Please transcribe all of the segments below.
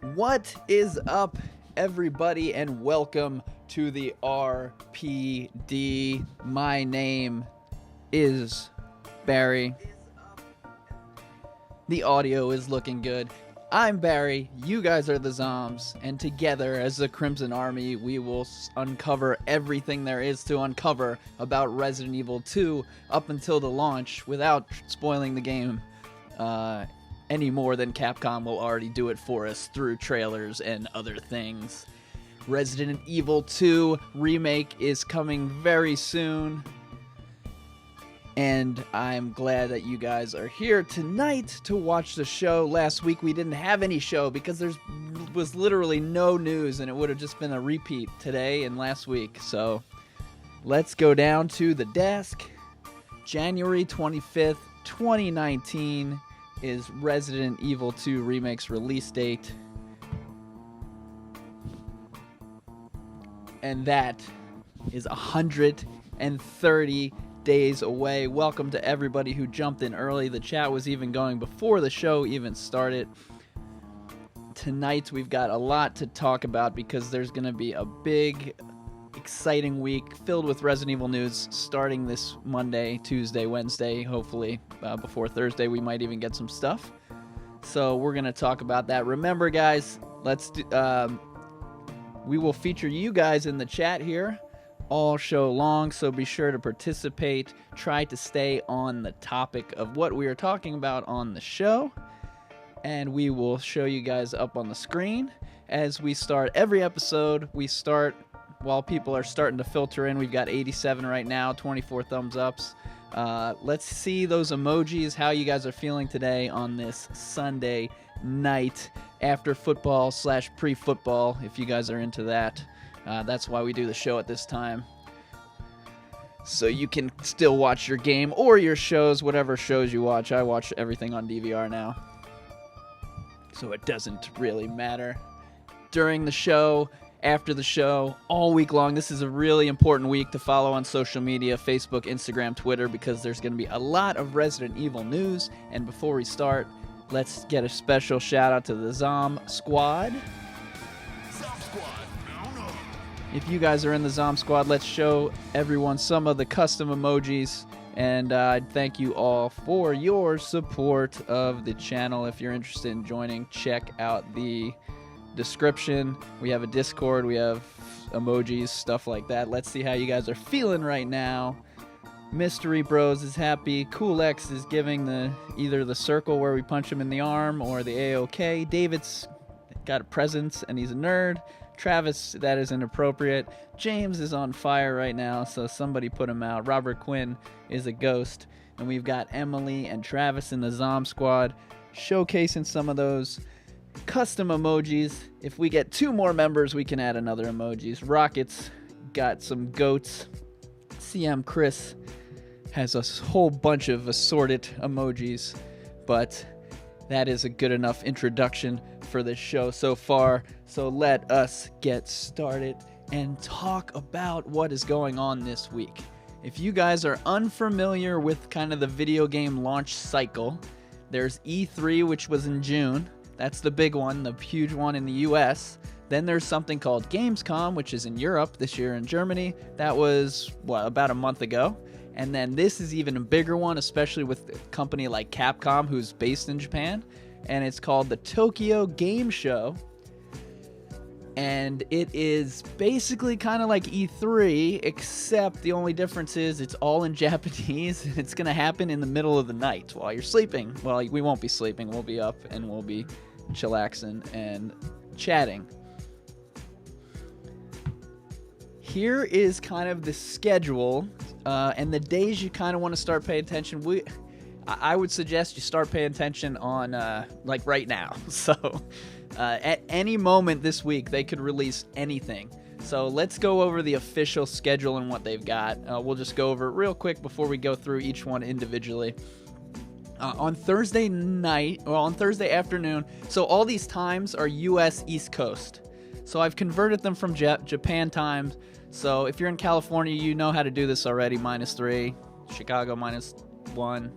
What is up, everybody, and welcome to the RPD. My name is Barry. The audio is looking good. I'm Barry, you guys are the Zombs, and together as the Crimson Army, we will uncover everything there is to uncover about Resident Evil 2 up until the launch without spoiling the game any more than Capcom will already do it for us through trailers and other things. Resident Evil 2 Remake is coming very soon, and I'm glad that you guys are here tonight to watch the show. Last week we didn't have any show because there was literally no news, and it would have just been a repeat today and last week. So let's go down to the desk. January 25th, 2019 is Resident Evil 2 Remake's release date. And that is 130 days away. Welcome to everybody who jumped in early. The chat was even going before the show even started. Tonight we've got a lot to talk about because there's going to be a big, exciting week filled with Resident Evil news starting this Monday, Tuesday, Wednesday, hopefully. Before Thursday we might even get some stuff. So we're going to talk about that. Remember, guys, we will feature you guys in the chat here all show long, so be sure to participate. Try to stay on the topic of what we are talking about on the show, and we will show you guys up on the screen as we start every episode. We start while people are starting to filter in. We've got 87 right now, 24 thumbs ups. Let's see those emojis, how you guys are feeling today on this Sunday night after football / pre-football, if you guys are into that. That's why we do the show at this time, so you can still watch your game or your shows, whatever shows you watch. I watch everything on DVR now, so it doesn't really matter. During the show, after the show, all week long, this is a really important week to follow on social media, Facebook, Instagram, Twitter, because there's going to be a lot of Resident Evil news. And before we start, let's get a special shout out to the Zomb Squad. If you guys are in the Zomb Squad, let's show everyone some of the custom emojis. And I'd thank you all for your support of the channel. If you're interested in joining, check out the description. We have a Discord, we have emojis, stuff like that. Let's see how you guys are feeling right now. Mystery Bros is happy. Cool X is giving either the circle where we punch him in the arm or the AOK. David's got a presence and he's a nerd. Travis, that is inappropriate. James is on fire right now, so somebody put him out. Robert Quinn is a ghost. And we've got Emily and Travis in the Zomb Squad showcasing some of those custom emojis. If we get 2 more members, we can add another emojis. Rockets got some goats. CM Chris has a whole bunch of assorted emojis, but that is a good enough introduction for this show so far. So let us get started and talk about what is going on this week. If you guys are unfamiliar with kind of the video game launch cycle, there's E3, which was in June. That's the big one, the huge one in the US. Then there's something called Gamescom, which is in Europe, this year in Germany. That was, about a month ago. And then this is even a bigger one, especially with a company like Capcom, who's based in Japan. And it's called the Tokyo Game Show. And it is basically kind of like E3, except the only difference is it's all in Japanese. And it's going to happen in the middle of the night while you're sleeping. Well, we won't be sleeping. We'll be up and we'll be chillaxing and chatting. Here is kind of the schedule and the days you kind of want to start paying attention. I would suggest you start paying attention on like right now. So at any moment this week, they could release anything. So let's go over the official schedule and what they've got. We'll just go over it real quick before we go through each one individually. On Thursday afternoon, so all these times are U.S. East Coast. So I've converted them from Japan times. So if you're in California, you know how to do this already. -3, Chicago -1.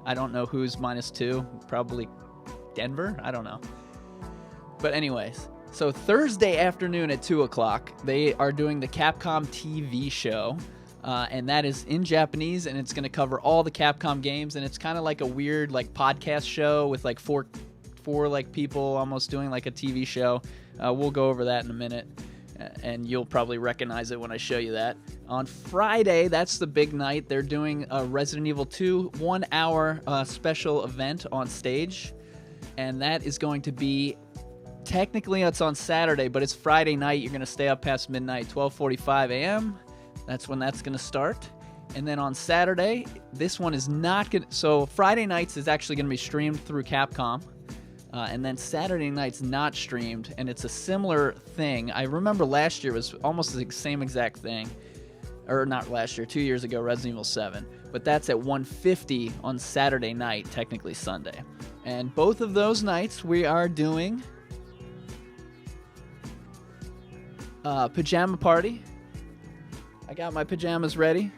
I don't know who's -2. Probably Denver. I don't know. But anyways, so Thursday afternoon at 2 o'clock, they are doing the Capcom TV show. And that is in Japanese, and it's going to cover all the Capcom games. And it's kind of like a weird like podcast show with like four like people almost doing like a TV show. We'll go over that in a minute, and you'll probably recognize it when I show you that. On Friday, that's the big night. They're doing a Resident Evil 2 1-hour special event on stage, and that is going to be, technically it's on Saturday, but it's Friday night. You're going to stay up past midnight, 12:45 a.m. That's when that's going to start. And then on Saturday, this one is not going to... So Friday nights is actually going to be streamed through Capcom. And then Saturday night's not streamed, and it's a similar thing. I remember last year was almost the same exact thing. Or not last year, 2 years ago, Resident Evil 7. But that's at 1:50 on Saturday night, technically Sunday. And both of those nights we are doing pajama party. I got my pajamas ready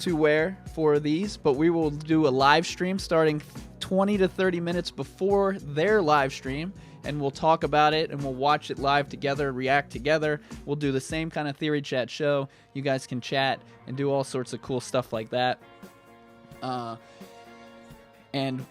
to wear for these, but we will do a live stream starting 20 to 30 minutes before their live stream, and we'll talk about it, and we'll watch it live together, react together. We'll do the same kind of theory chat show. You guys can chat and do all sorts of cool stuff like that. And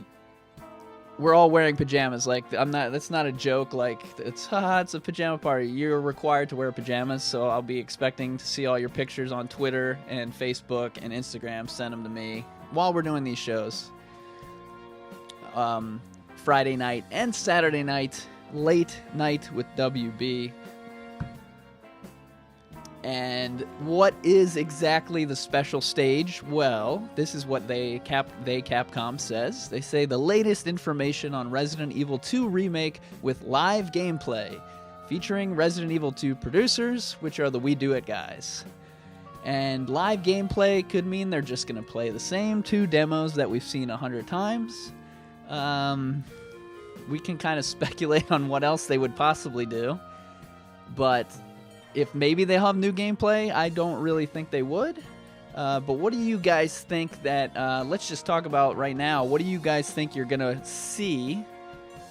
we're all wearing pajamas. Like, that's not a joke. Like, it's a pajama party. You're required to wear pajamas, so I'll be expecting to see all your pictures on Twitter and Facebook and Instagram. Send them to me while we're doing these shows. Friday night and Saturday night, late night with WB. And what is exactly the special stage? Well, this is what Capcom says. They say the latest information on Resident Evil 2 Remake with live gameplay, featuring Resident Evil 2 producers, which are the We Do It guys. And live gameplay could mean they're just going to play the same 2 demos that we've seen 100 times. We can kind of speculate on what else they would possibly do, but if maybe they'll have new gameplay, I don't really think they would. But what do you guys think that, let's just talk about right now, what do you guys think you're going to see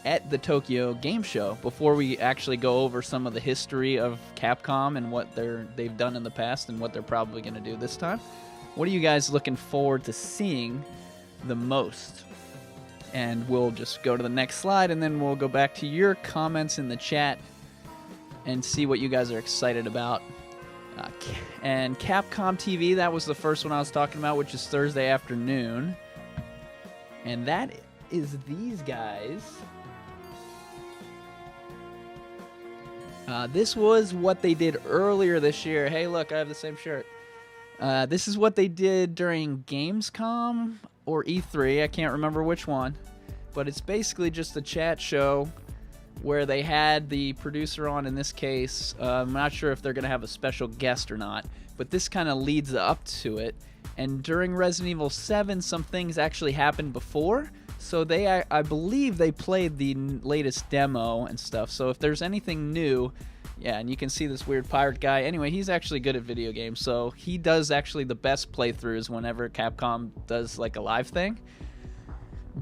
at the Tokyo Game Show before we actually go over some of the history of Capcom and what they've done in the past and what they're probably going to do this time? What are you guys looking forward to seeing the most? And we'll just go to the next slide, and then we'll go back to your comments in the chat and see what you guys are excited about. And Capcom TV, that was the first one I was talking about, which is Thursday afternoon. And that is these guys. This was what they did earlier this year. Hey, look, I have the same shirt. This is what they did during Gamescom or E3. I can't remember which one. But it's basically just a chat show where they had the producer on in this case. I'm not sure if they're going to have a special guest or not, but this kind of leads up to it. And during Resident Evil 7, some things actually happened before, so I believe they played the latest demo and stuff. So if there's anything new, yeah, and you can see this weird pirate guy. Anyway, he's actually good at video games, so he does actually the best playthroughs whenever Capcom does like a live thing.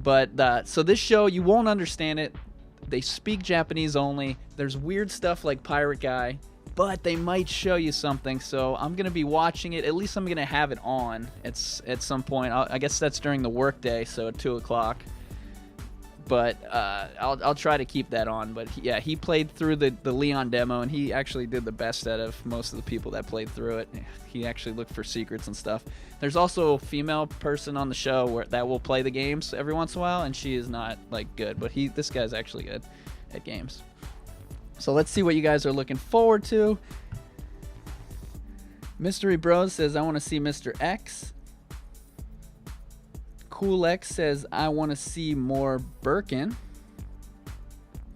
But so this show, you won't understand it. They speak Japanese only. There's weird stuff like Pirate Guy, but they might show you something. So I'm going to be watching it. At least I'm going to have it on at some point. I guess that's during the workday, so at 2 o'clock. But I'll try to keep that on. But yeah, he played through the Leon demo, and he actually did the best out of most of the people that played through it. He actually looked for secrets and stuff. There's also a female person on the show that will play the games every once in a while, and she is not like good, but this guy's actually good at games. So let's see what you guys are looking forward to. Mystery Bros says, I want to see Mr. X. Cool X says, I want to see more Birkin.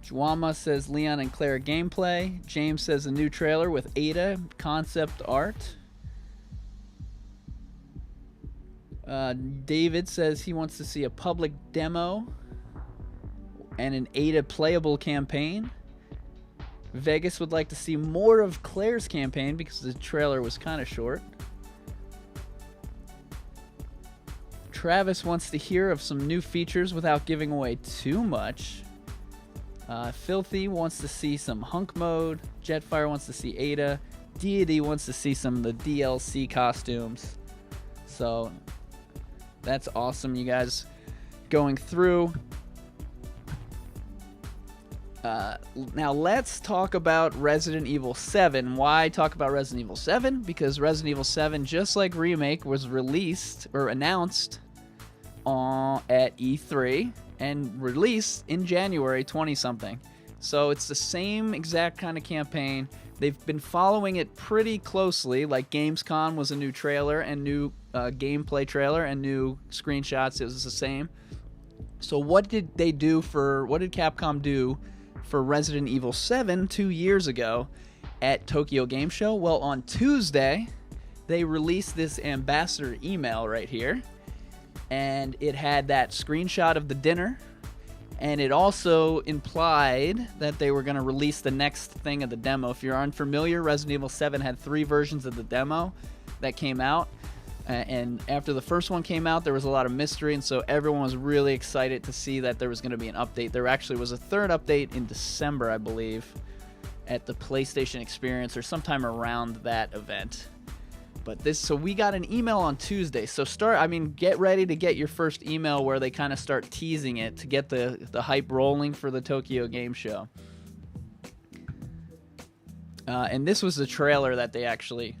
Juama says, Leon and Claire gameplay. James says, a new trailer with Ada concept art. David says he wants to see a public demo and an Ada playable campaign. Vegas would like to see more of Claire's campaign because the trailer was kind of short. Travis wants to hear of some new features without giving away too much. Filthy wants to see some Hunk Mode. Jetfire wants to see Ada. Deity wants to see some of the DLC costumes. So that's awesome, you guys going through. Now let's talk about Resident Evil 7. Why talk about Resident Evil 7? Because Resident Evil 7, just like Remake, was released or announced at E3 and released in January 20-something. So it's the same exact kind of campaign. They've been following it pretty closely. Like Gamescom was a new trailer and new gameplay trailer and new screenshots. It was the same. So what did Capcom do for Resident Evil 7 2 years ago at Tokyo Game Show? Well, on Tuesday, they released this ambassador email right here, and it had that screenshot of the dinner, and it also implied that they were going to release the next thing of the demo. If you're unfamiliar, Resident Evil 7 had 3 versions of the demo that came out. And after the first one came out, there was a lot of mystery, and so everyone was really excited to see that there was going to be an update. There actually was a third update in December, I believe, at the PlayStation Experience or sometime around that event. So we got an email on Tuesday. So get ready to get your first email where they kind of start teasing it to get the hype rolling for the Tokyo Game Show. And this was the trailer that they actually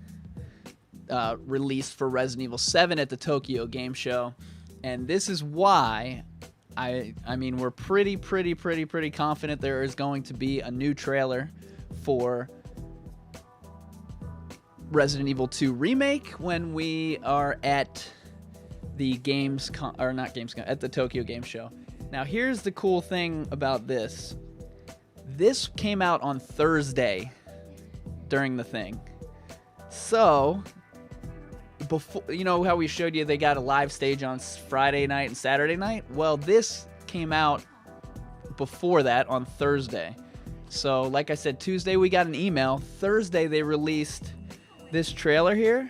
released for Resident Evil 7 at the Tokyo Game Show, and this is why we're pretty confident there is going to be a new trailer for Resident Evil 2 Remake when we are at the at the Tokyo Game Show. Now here's the cool thing about this. This came out on Thursday during the thing. So before, you know how we showed you they got a live stage on Friday night and Saturday night? Well, this came out before that on Thursday. So like I said, Tuesday we got an email. Thursday they released this trailer here.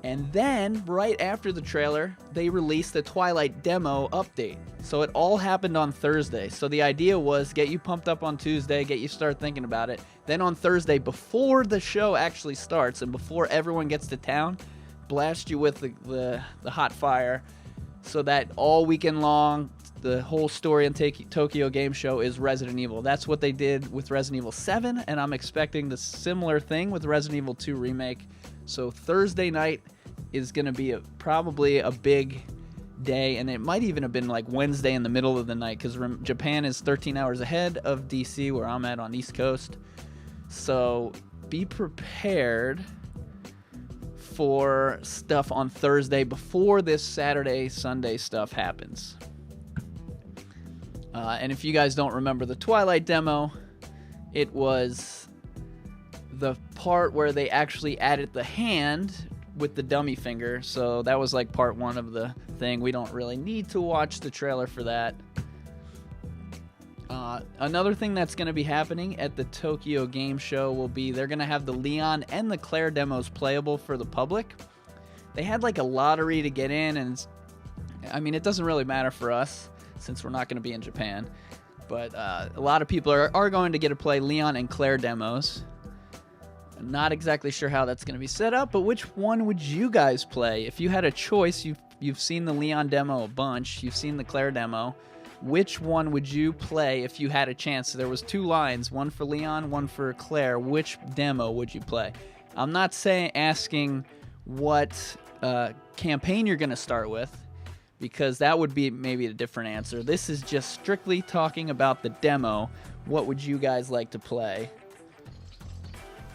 And then right after the trailer, they released the Twilight demo update. So it all happened on Thursday. So the idea was get you pumped up on Tuesday, get you start thinking about it. Then on Thursday, before the show actually starts and before everyone gets to town, blast you with the hot fire so that all weekend long, the whole story in Tokyo Game Show is Resident Evil. That's what they did with Resident Evil 7, and I'm expecting the similar thing with Resident Evil 2 Remake. So Thursday night is going to be probably a big day, and it might even have been like Wednesday in the middle of the night because Japan is 13 hours ahead of DC where I'm at on East Coast. So be prepared for stuff on Thursday before this Saturday, Sunday stuff happens. And if you guys don't remember the Twilight demo, it was the part where they actually added the hand with the dummy finger. So that was like part 1 of the thing. We don't really need to watch the trailer for that. Another thing that's going to be happening at the Tokyo Game Show will be they're going to have the Leon and the Claire demos playable for the public. They had like a lottery to get in, and it doesn't really matter for us since we're not going to be in Japan. But a lot of people are going to get to play Leon and Claire demos. I'm not exactly sure how that's going to be set up, but which one would you guys play? If you had a choice, you've seen the Leon demo a bunch, you've seen the Claire demo. Which one would you play if you had a chance? So there was 2 lines, one for Leon, one for Claire. Which demo would you play? I'm not asking what campaign you're going to start with, because that would be maybe a different answer. This is just strictly talking about the demo. What would you guys like to play?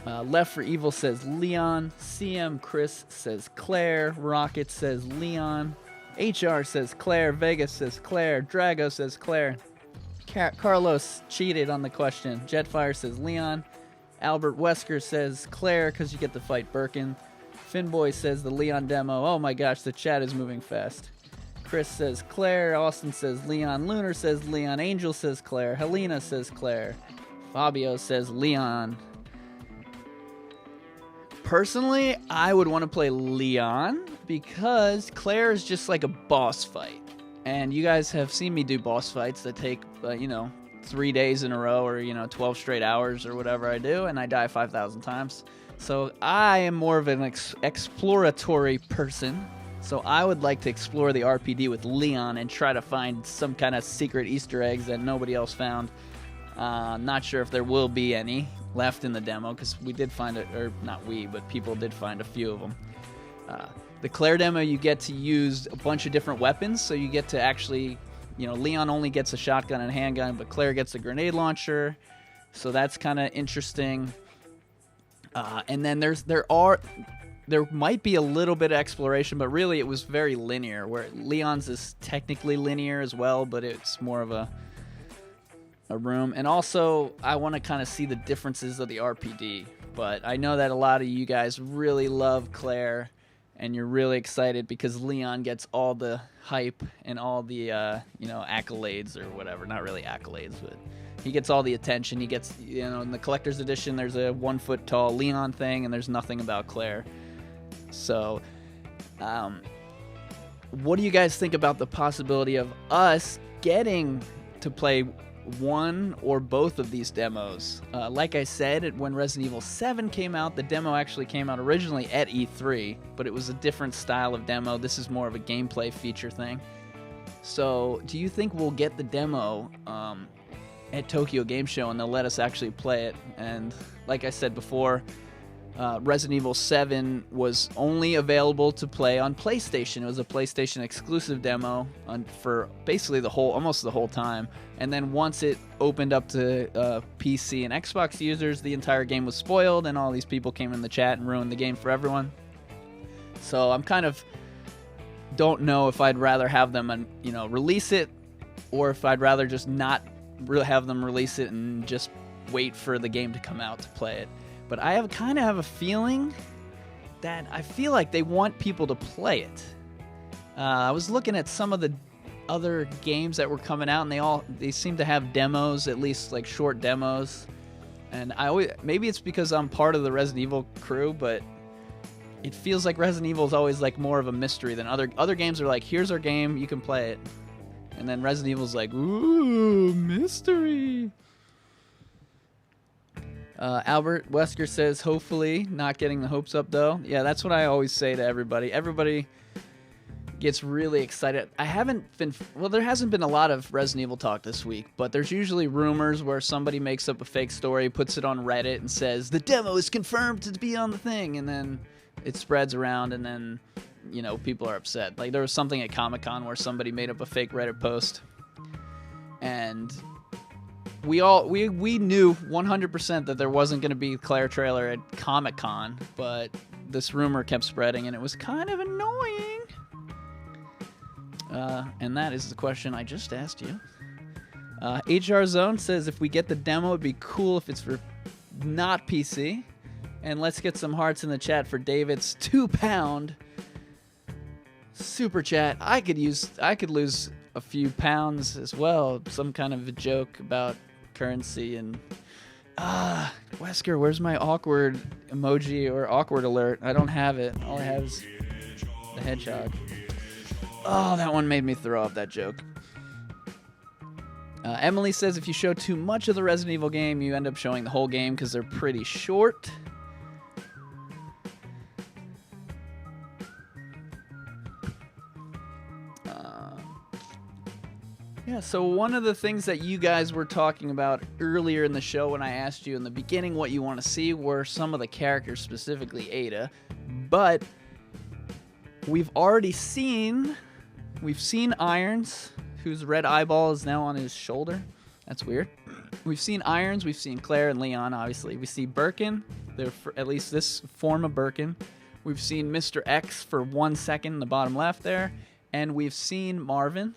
Left for Evil says Leon. CM Chris says Claire. Rocket says Leon. HR says Claire. Vegas says Claire. Drago says Claire. Carlos cheated on the question. Jetfire says Leon. Albert Wesker says Claire because you get to fight Birkin. Finboy says the Leon demo. Oh my gosh, the chat is moving fast. Chris says Claire. Austin says Leon. Lunar says Leon. Angel says Claire. Helena says Claire. Fabio says Leon. Personally, I would want to play Leon because Claire is just like a boss fight. And you guys have seen me do boss fights that take, 3 days in a row, or 12 straight hours or whatever I do, and I die 5,000 times. So I am more of an exploratory person. So I would like to explore the RPD with Leon and try to find some kind of secret Easter eggs that nobody else found. Not sure if there will be any left in the demo, because we did find it, or not we, but people did find a few of them. The Claire demo, you get to use a bunch of different weapons, so you get to actually, Leon only gets a shotgun and a handgun, but Claire gets a grenade launcher, so that's kind of interesting. And then there might be a little bit of exploration, but really it was very linear, where Leon's is technically linear as well, but it's more of a room. And also, I want to kind of see the differences of the RPD, but I know that a lot of you guys really love Claire, and you're really excited because Leon gets all the hype and all the accolades, or whatever. Not really accolades, but he gets all the attention. He gets, in the collector's edition, there's a 1 foot tall Leon thing, and there's nothing about Claire. So, what do you guys think about the possibility of us getting to play one or both of these demos? Like I said, when Resident Evil 7 came out, the demo actually came out originally at E3, but it was a different style of demo. This is more of a gameplay feature thing. So, do you think we'll get the demo at Tokyo Game Show and they'll let us actually play it? And like I said before, Resident Evil 7 was only available to play on PlayStation. It was a PlayStation exclusive demo for basically almost the whole time. And then once it opened up to PC and Xbox users, the entire game was spoiled, and all these people came in the chat and ruined the game for everyone. So I'm kind of don't know if I'd rather have them, release it, or if I'd rather just not have them release it and just wait for the game to come out to play it. But I kind of have a feeling that I feel like they want people to play it. I was looking at some of the other games that were coming out, and they seem to have demos, at least like short demos. And maybe it's because I'm part of the Resident Evil crew, but it feels like Resident Evil is always like more of a mystery than other games are like, here's our game, you can play it. And then Resident Evil's like, ooh, mystery. Albert Wesker says, hopefully, not getting the hopes up though. Yeah, that's what I always say to everybody. Everybody gets really excited. There hasn't been a lot of Resident Evil talk this week, but there's usually rumors where somebody makes up a fake story, puts it on Reddit, and says, the demo is confirmed to be on the thing, and then it spreads around, and then, people are upset. Like, there was something at Comic-Con where somebody made up a fake Reddit post, and we knew 100% that there wasn't going to be Claire trailer at Comic-Con, but this rumor kept spreading, and it was kind of annoying. And that is the question I just asked you. HR Zone says, if we get the demo, it'd be cool if it's for not PC. And let's get some hearts in the chat for David's £2 super chat. I could lose a few pounds as well. Some kind of a joke about currency and Wesker, where's my awkward emoji or awkward alert? I don't have it. All I have is the hedgehog. Oh, that one made me throw up, that joke. Emily says, if you show too much of the Resident Evil game, you end up showing the whole game because they're pretty short. Yeah, so one of the things that you guys were talking about earlier in the show when I asked you in the beginning what you want to see were some of the characters, specifically Ada. But we've seen Irons, whose red eyeball is now on his shoulder. That's weird. We've seen Irons, we've seen Claire and Leon, obviously. We see Birkin, at least this form of Birkin. We've seen Mr. X for 1 second in the bottom left there. And we've seen Marvin.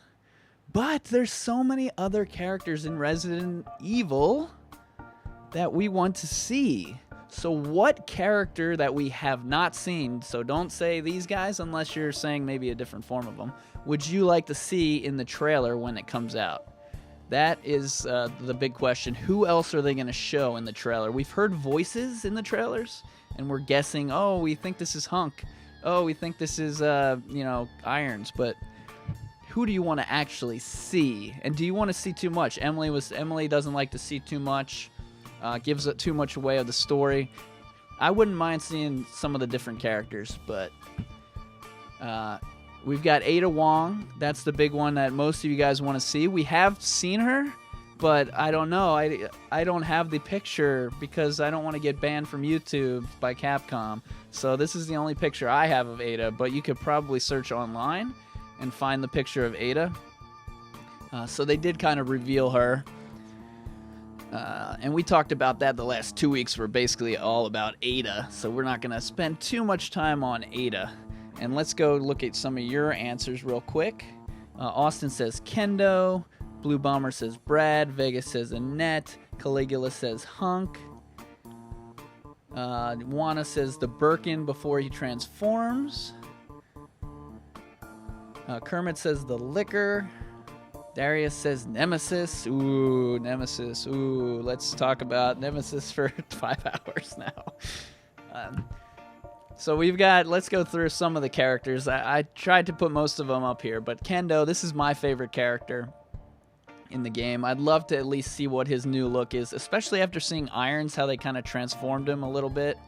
But there's so many other characters in Resident Evil that we want to see. So what character that we have not seen, so don't say these guys unless you're saying maybe a different form of them, would you like to see in the trailer when it comes out? That is the big question. Who else are they going to show in the trailer? We've heard voices in the trailers, and we're guessing, oh, we think this is Hunk. Oh, we think this is, Irons. But who do you want to actually see? And do you want to see too much? Emily doesn't like to see too much, gives it too much away of the story. I wouldn't mind seeing some of the different characters, but we've got Ada Wong. That's the big one that most of you guys want to see. We have seen her, but I don't know. I don't have the picture because I don't want to get banned from YouTube by Capcom. So this is the only picture I have of Ada, but you could probably search online and find the picture of Ada. So they did kind of reveal her. And we talked about that the last 2 weeks were basically all about Ada. So we're not going to spend too much time on Ada. And let's go look at some of your answers real quick. Austin says Kendo. Blue Bomber says Brad. Vegas says Annette. Caligula says Hunk. Juana says the Birkin before he transforms. Kermit says the liquor. Darius says Nemesis. Ooh, Nemesis. Ooh, let's talk about Nemesis for 5 hours now. So let's go through some of the characters. I tried to put most of them up here, but Kendo, this is my favorite character in the game. I'd love to at least see what his new look is, especially after seeing Irons, how they kind of transformed him a little bit.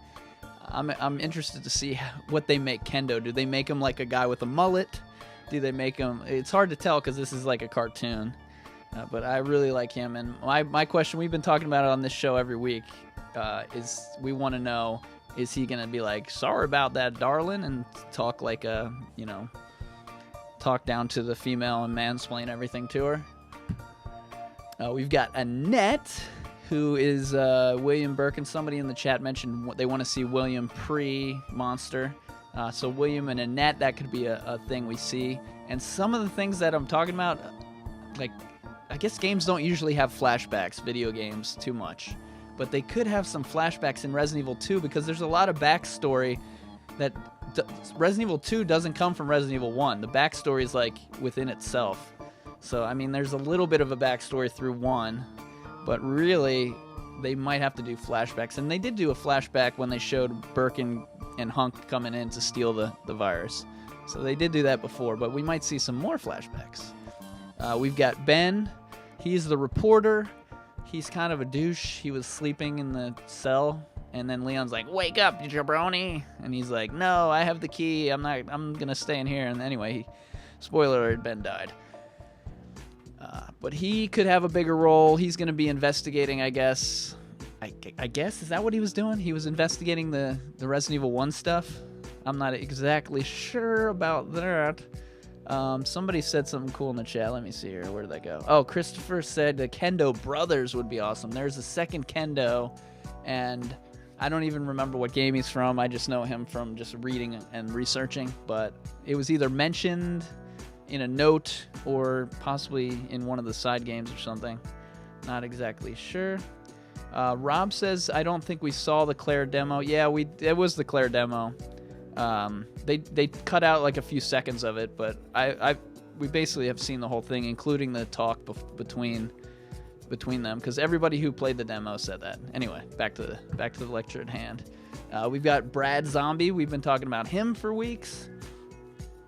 I'm interested to see what they make Kendo. Do they make him like a guy with a mullet? Do they make him... It's hard to tell because this is like a cartoon. But I really like him. And my question, we've been talking about it on this show every week, is we want to know, is he going to be like, sorry about that, darling, and talk like a, talk down to the female and mansplain everything to her? We've got Annette, who is William Birkin. Somebody in the chat mentioned they want to see William pre-Monster. So William and Annette, that could be a thing we see. And some of the things that I'm talking about, like, I guess games don't usually have flashbacks, video games, too much. But they could have some flashbacks in Resident Evil 2 because there's a lot of backstory that... Resident Evil 2 doesn't come from Resident Evil 1. The backstory is, like, within itself. So, I mean, there's a little bit of a backstory through 1. But really, they might have to do flashbacks. And they did do a flashback when they showed Birkin and Hunk coming in to steal the virus. So they did do that before, but we might see some more flashbacks. We've got Ben. He's the reporter. He's kind of a douche. He was sleeping in the cell, and then Leon's like, "Wake up, you jabroni!" And he's like, "No, I have the key. I'm gonna stay in here." And anyway, spoiler alert, Ben died. But he could have a bigger role. He's gonna be investigating, I guess. I guess, is that what he was doing? He was investigating the Resident Evil 1 stuff? I'm not exactly sure about that. Somebody said something cool in the chat. Let me see here. Where did that go? Oh, Christopher said the Kendo brothers would be awesome. There's a second Kendo, and I don't even remember what game he's from. I just know him from just reading and researching, but it was either mentioned in a note or possibly in one of the side games or something. Not exactly sure. Rob says, I don't think we saw the Claire demo. Yeah, it was the Claire demo. They cut out like a few seconds of it, but we basically have seen the whole thing, including the talk between them, because everybody who played the demo said that. Anyway, back to the lecture at hand. We've got Brad Zombie. We've been talking about him for weeks,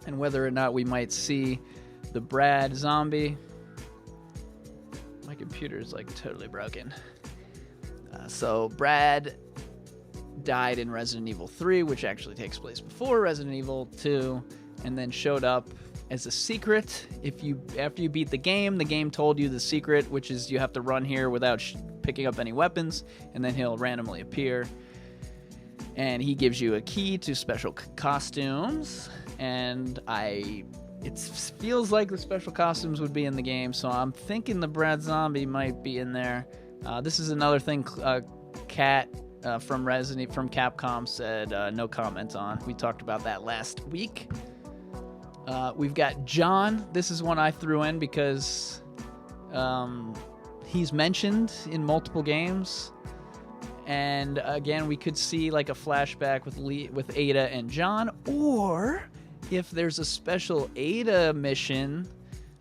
and whether or not we might see the Brad Zombie. My computer is like totally broken. So Brad died in Resident Evil 3, which actually takes place before Resident Evil 2, and then showed up as a secret. After you beat the game told you the secret, which is you have to run here without picking up any weapons, and then he'll randomly appear. And he gives you a key to special costumes, and it feels like the special costumes would be in the game, so I'm thinking the Brad Zombie might be in there. This is another thing Kat from Capcom said no comment on. We talked about that last week. We've got John. This is one I threw in because he's mentioned in multiple games. And again, we could see like a flashback with Ada and John, or if there's a special Ada mission,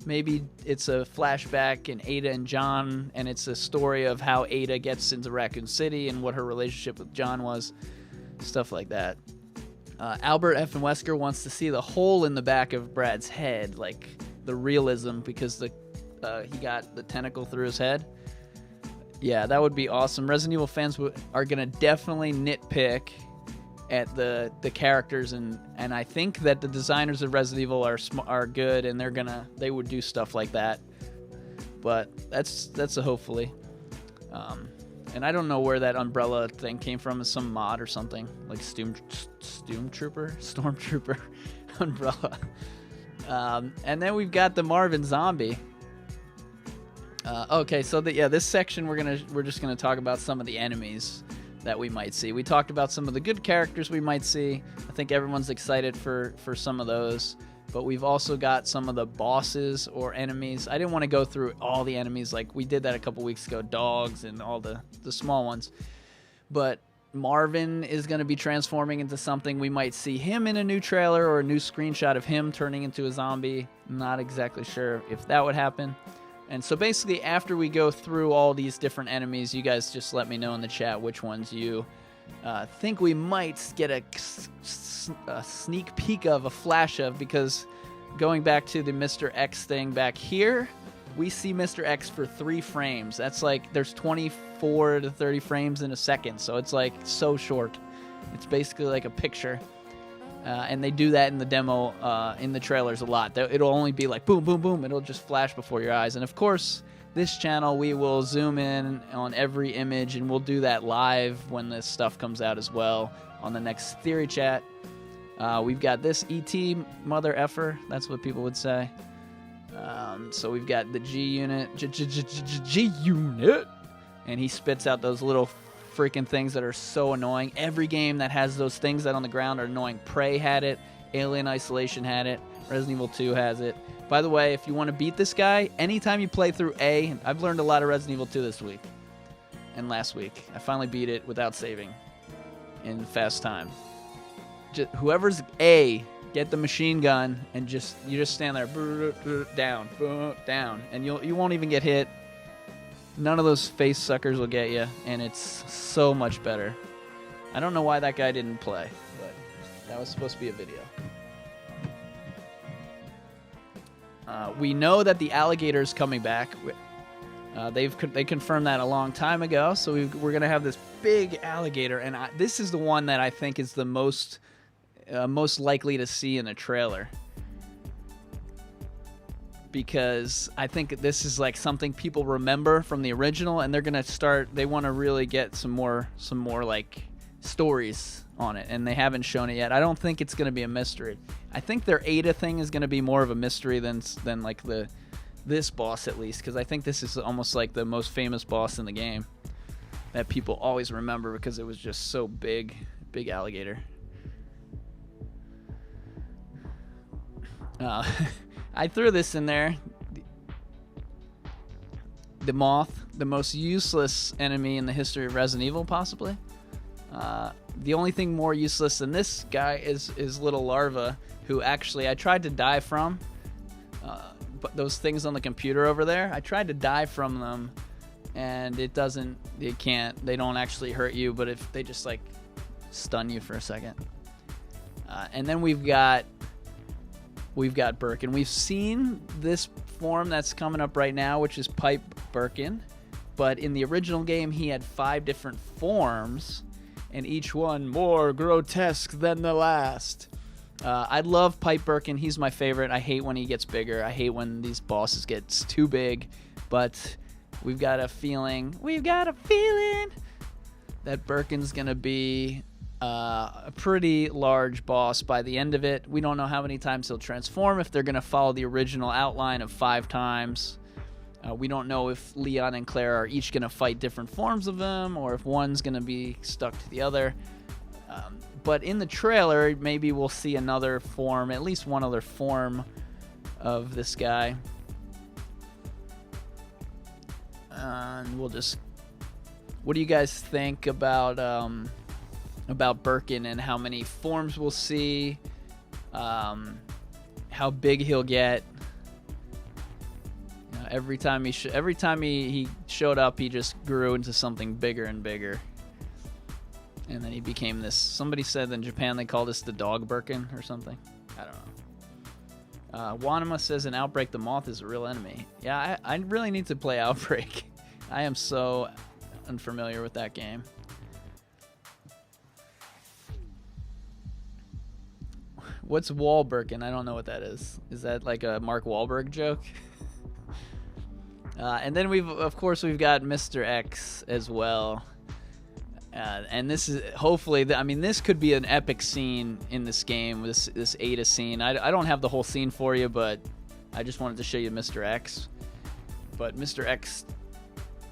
maybe it's a flashback in Ada and John, and it's a story of how Ada gets into Raccoon City and what her relationship with John was, stuff like that. Albert F. and Wesker wants to see the hole in the back of Brad's head, like the realism because he got the tentacle through his head. Yeah, that would be awesome. Resident Evil fans are gonna definitely nitpick at the characters, and I think that the designers of Resident Evil are good, and they would do stuff like that. But that's a hopefully. And I don't know where that umbrella thing came from. It's some mod or something like Stormtrooper umbrella. And then we've got the Marvin zombie. Okay, so this section we're just gonna talk about some of the enemies that we might see. We talked about some of the good characters we might see. I think everyone's excited for some of those. But we've also got some of the bosses or enemies. I didn't want to go through all the enemies like we did that a couple weeks ago, dogs and all the small ones. But Marvin is going to be transforming into something. We might see him in a new trailer or a new screenshot of him turning into a zombie. Not exactly sure if that would happen. And so basically after we go through all these different enemies, you guys just let me know in the chat which ones you think we might get a sneak peek of, a flash of, because going back to the Mr. X thing back here, we see Mr. X for 3 frames. That's like there's 24 to 30 frames in a second, so it's like so short. It's basically like a picture. And they do that in the demo, in the trailers a lot. It'll only be like boom, boom, boom. It'll just flash before your eyes. And of course, this channel, we will zoom in on every image, and we'll do that live when this stuff comes out as well on the next Theory Chat. We've got this ET mother effer. That's what people would say. So we've got the G-Unit, G-Unit, and he spits out those little freaking things that are so annoying. Every game that has those things that on the ground are annoying. Prey had it, Alien Isolation had it, Resident Evil 2 has it. By the way, if you want to beat this guy, anytime you play through A, I've learned a lot of Resident Evil 2 this week and last week. I finally beat it without saving in fast time. Whoever's A, get the machine gun and you just stand there, down, down, and you won't even get hit. None of those face suckers will get you, and it's so much better. I don't know why that guy didn't play, but that was supposed to be a video. We know that the alligator is coming back. They confirmed that a long time ago, so we're going to have this big alligator, and this is the one that I think is the most likely to see in a trailer. Because I think this is like something people remember from the original, and they want to really get some more like stories on it, and they haven't shown it yet. I don't think it's going to be a mystery. I think their Ada thing is going to be more of a mystery than like this boss, at least, because I think this is almost like the most famous boss in the game that people always remember because it was just so big alligator. I threw this in there. The Moth, the most useless enemy in the history of Resident Evil, possibly. The only thing more useless than this guy is Little Larva, who actually I tried to die from. But those things on the computer over there, I tried to die from them, and they don't actually hurt you, but if they just like stun you for a second. And then we've got Birkin. We've seen this form that's coming up right now, which is Pipe Birkin, but in the original game he had 5 different forms, and each one more grotesque than the last. I love Pipe Birkin. He's my favorite. I hate when he gets bigger. I hate when these bosses get too big, but we've got a feeling that Birkin's gonna be a pretty large boss by the end of it. We don't know how many times he'll transform, if they're going to follow the original outline of 5 times. We don't know if Leon and Claire are each going to fight different forms of him, or if one's going to be stuck to the other. But in the trailer, maybe we'll see another form, at least one other form of this guy. And we'll just... What do you guys think about Birkin and how many forms we'll see, how big he'll get? Every time he showed up, he just grew into something bigger and bigger, and then he became this. Somebody said in Japan they call this the dog Birkin or something. I don't know. Wanima says in Outbreak the moth is a real enemy. Yeah, I really need to play Outbreak. I am so unfamiliar with that game. What's Wahlbergin? I don't know what that is. Is that like a Mark Wahlberg joke? And then of course we've got Mr. X as well. And this is hopefully, I mean, this could be an epic scene in this game, this Ada scene. I don't have the whole scene for you, but I just wanted to show you Mr. X. But Mr. X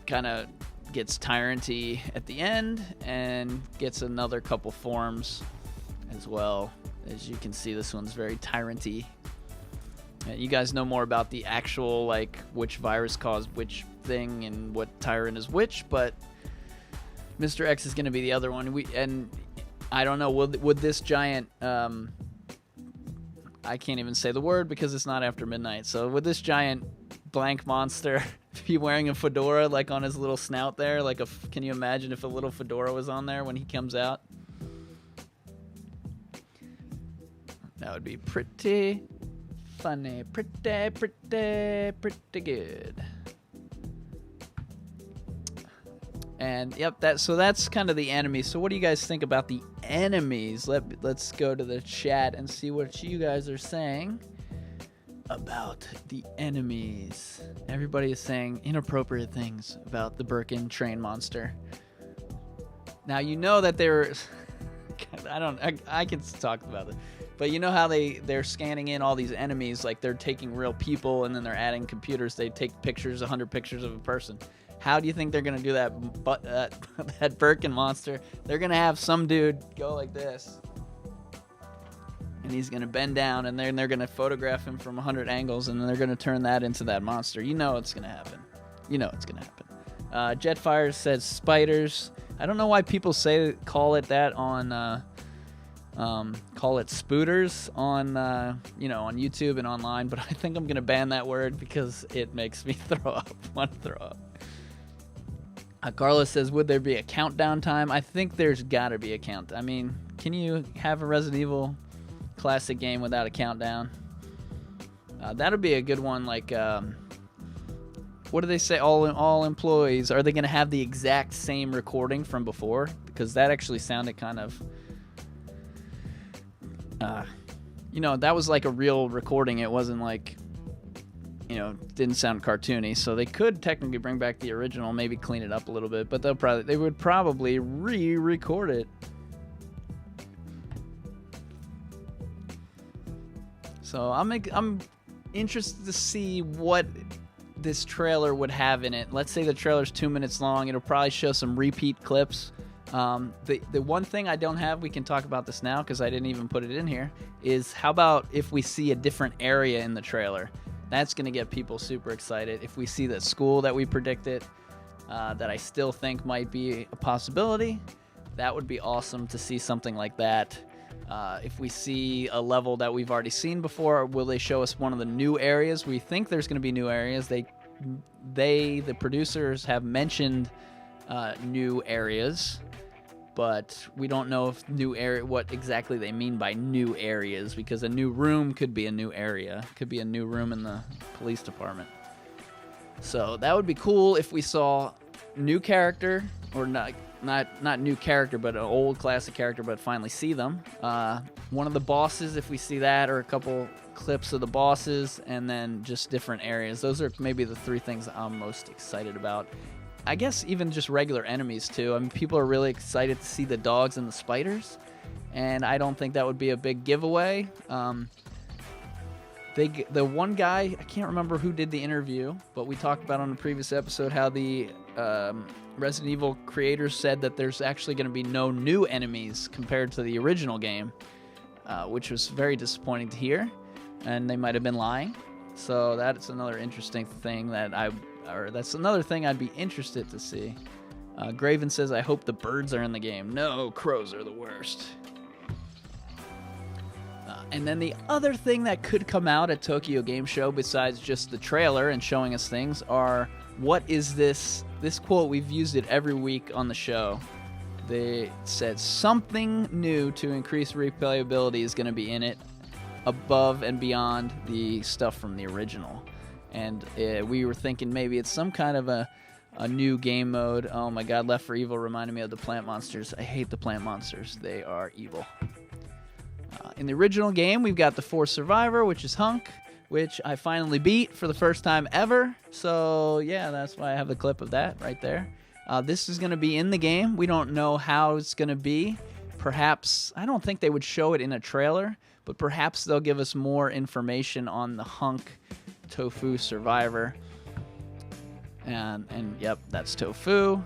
kind of gets Tyrant-y at the end and gets another couple forms as well. As you can see, this one's very Tyrant-y. You guys know more about the actual, like, which virus caused which thing and what Tyrant is which, but Mr. X is going to be the other one. And I don't know, would this giant, I can't even say the word because it's not after midnight. So would this giant blank monster be wearing a fedora, like on his little snout there? Like can you imagine if a little fedora was on there when he comes out? That would be pretty funny, pretty good. And yep, that's kind of the enemies. So what do you guys think about the enemies? Let's go to the chat and see what you guys are saying about the enemies. Everybody is saying inappropriate things about the Birkin train monster. Now you know that they're I can talk about it. But you know how they're scanning in all these enemies, like they're taking real people and then they're adding computers. They take pictures, 100 pictures of a person. How do you think they're going to do that? But that Birkin monster, they're going to have some dude go like this. And he's going to bend down, and then they're going to photograph him from 100 angles, and then they're going to turn that into that monster. You know it's going to happen. You know it's going to happen. Jetfire says spiders. I don't know why people call it that on... call it spooters on on YouTube and online, but I think I'm gonna ban that word because it makes me want to throw up. Carlos says, would there be a countdown time? I think there's gotta be a count. I mean, can you have a Resident Evil classic game without a countdown? That'll be a good one. Like, what do they say? All employees, are they gonna have the exact same recording from before? Because that actually sounded kind of that was like a real recording. It wasn't like, didn't sound cartoony. So they could technically bring back the original, maybe clean it up a little bit, but they would probably re-record it. So I'm interested to see what this trailer would have in it. Let's say the trailer's 2 minutes long. It'll probably show some repeat clips. The one thing I don't have, we can talk about this now because I didn't even put it in here, is how about if we see a different area in the trailer? That's going to get people super excited. If we see the school that we predicted, that I still think might be a possibility, that would be awesome to see something like that. If we see a level that we've already seen before, will they show us one of the new areas? We think there's going to be new areas. The producers have mentioned new areas, but we don't know if what exactly they mean by new areas, because a new room could be a new area, could be a new room in the police department. So that would be cool if we saw new character, or not new character, but an old classic character, but finally see them. One of the bosses, if we see that, or a couple clips of the bosses, and then just different areas. Those are maybe the three things I'm most excited about. I guess even just regular enemies too. I mean, people are really excited to see the dogs and the spiders, and I don't think that would be a big giveaway. The one guy, I can't remember who did the interview, but we talked about on the previous episode how the Resident Evil creators said that there's actually going to be no new enemies compared to the original game, which was very disappointing to hear, and they might have been lying. So that's another interesting thing that's another thing I'd be interested to see. Graven says, I hope the birds are in the game. No, crows are the worst. And then the other thing that could come out at Tokyo Game Show, besides just the trailer and showing us things, are what is this quote, we've used it every week on the show. They said something new to increase replayability is going to be in it. above and beyond the stuff from the original. And we were thinking maybe it's some kind of a new game mode. Oh my god, Left 4 Evil reminded me of the plant monsters. I hate the plant monsters. They are evil. In the original game, we've got the Force Survivor, which is Hunk, which I finally beat for the first time ever. So yeah, that's why I have the clip of that right there. This is going to be in the game. We don't know how it's going to be. Perhaps, I don't think they would show it in a trailer, but perhaps they'll give us more information on the Hunk Tofu Survivor. And yep, that's Tofu.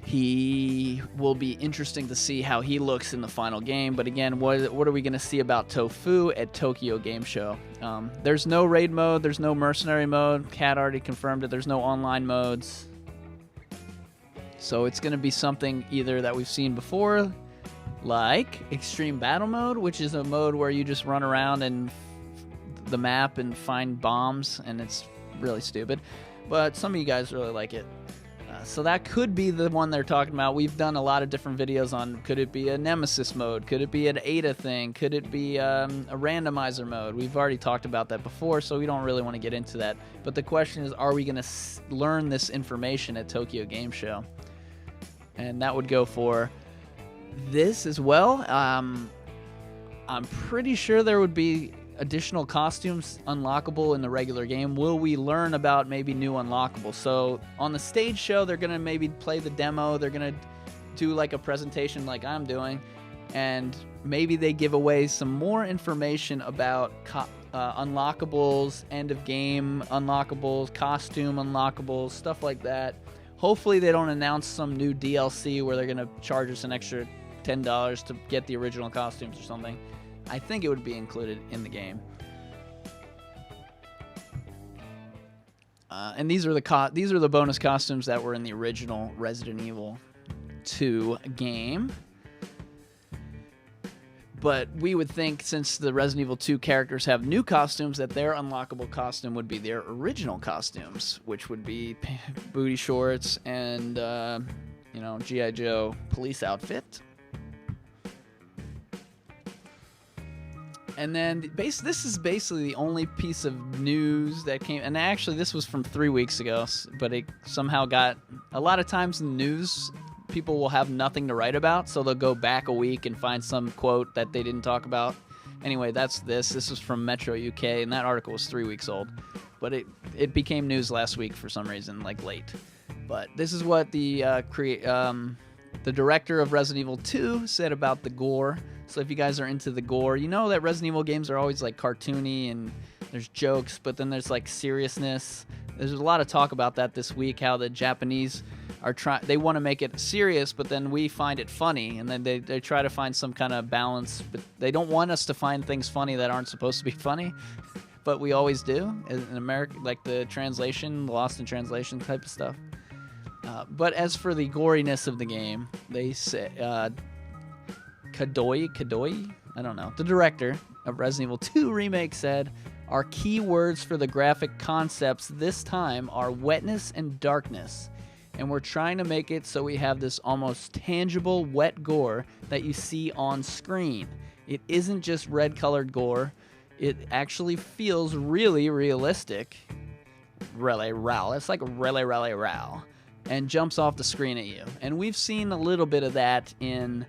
He will be interesting to see how he looks in the final game. But again, what are we going to see about Tofu at Tokyo Game Show? There's no raid mode. There's no mercenary mode. Cat already confirmed it. There's no online modes. So it's going to be something either that we've seen before, like Extreme Battle Mode, which is a mode where you just run around and the map and find bombs, and it's really stupid. But some of you guys really like it. So that could be the one they're talking about. We've done a lot of different videos on, could it be a Nemesis mode? Could it be an Ada thing? Could it be a randomizer mode? We've already talked about that before, so we don't really want to get into that. But the question is, are we going to learn this information at Tokyo Game Show? And that would go for this as well. I'm pretty sure there would be additional costumes unlockable in the regular game. Will we learn about maybe new unlockables? So on the stage show, they're going to maybe play the demo. They're going to do like a presentation like I'm doing. And maybe they give away some more information about unlockables, end of game unlockables, costume unlockables, stuff like that. Hopefully they don't announce some new DLC where they're going to charge us an extra $10 to get the original costumes or something. I think it would be included in the game. And these are the bonus costumes that were in the original Resident Evil 2 game. But we would think, since the Resident Evil 2 characters have new costumes, that their unlockable costume would be their original costumes, which would be booty shorts and, G.I. Joe police outfit. And then this is basically the only piece of news that came. And actually, this was from 3 weeks ago, but it somehow got... A lot of times in the news, people will have nothing to write about, so they'll go back a week and find some quote that they didn't talk about. Anyway, that's this. This was from Metro UK, and that article was 3 weeks old. But it became news last week for some reason, like late. But this is what the director of Resident Evil 2 said about the gore. So if you guys are into the gore, you know that Resident Evil games are always like cartoony and there's jokes, but then there's like seriousness. There's a lot of talk about that this week, how the Japanese are they want to make it serious, but then we find it funny, and then they try to find some kind of balance, but they don't want us to find things funny that aren't supposed to be funny, but we always do in America, like the translation, Lost in Translation type of stuff. But as for the goriness of the game, they say Kadoi, I don't know, the director of Resident Evil 2 Remake said, "Our key words for the graphic concepts this time are wetness and darkness, and we're trying to make it so we have this almost tangible wet gore that you see on screen. It isn't just red-colored gore. It actually feels really realistic. Really raw. It's like really raw. And jumps off the screen at you." And we've seen a little bit of that in